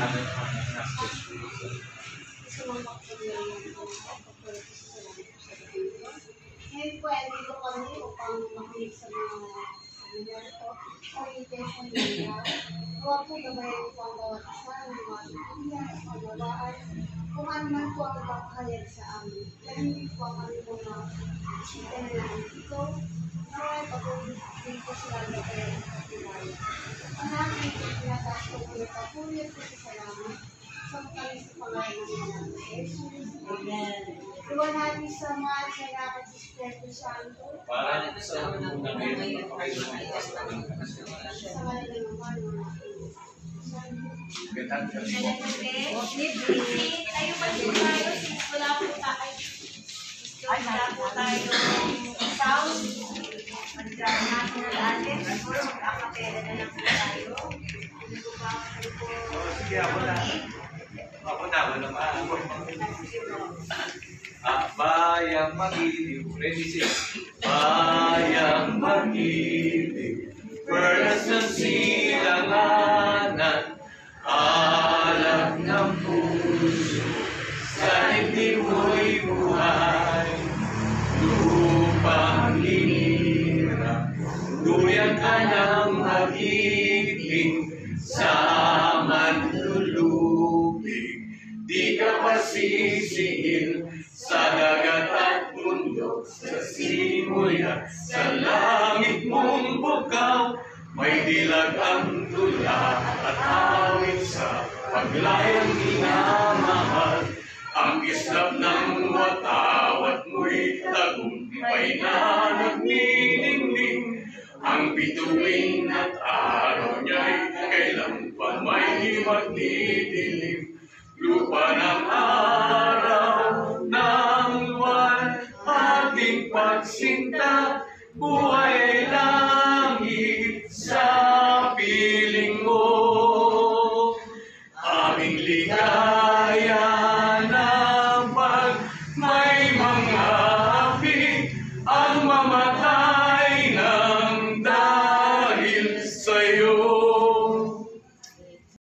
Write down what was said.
Ngayon po, dito kami upang makinig sa mga seminar po, orientation nila. Huwag po gabayan po ang bawat isa ng mga tutuyan at pagawaan. Kung ano man po ang makakayag sa amin. Hindi po ang kami mga isipan na dito. Naway patuloy po sila na kayo ng kapilaya. Ang namin po pinataas po kami patuloy po sa salamat. Sa kami sa pangalan ng Jesus. Amen. Iwan natin sa mga salamat sa Espiritu Santo. Para sa unang ngayon, mapakailangan Sa kanila naman, tayo pa din tayo, since wala po tayo sound. Mag-drama natin na natin. Siguro mag-acapella na lang po tayo. Hindi ko ba po? Sige, ako na. Ako na, wala pa. Bayang mag-ibig. Ready, sir? Bayang mag-ibig. Perlas ng silanganan. Alam ng puso. Sa dibdib mo'y buhay. Lupang hinirang. Duyan ka ng mag-ibig. Sa manlulubig. Di ka pasisiil sa dagat at bundok, sa simoy at sa langit mong bukaw. May dilag ang tula at awit sa paglayang minamahal. Ang islap ng watawat mo'y tagumpay na nagniningning. Ang bituin at araw niya'y kailan pa may magdidilim. Lupa ng araw ng luwan, ating pagsinta, buhay lang.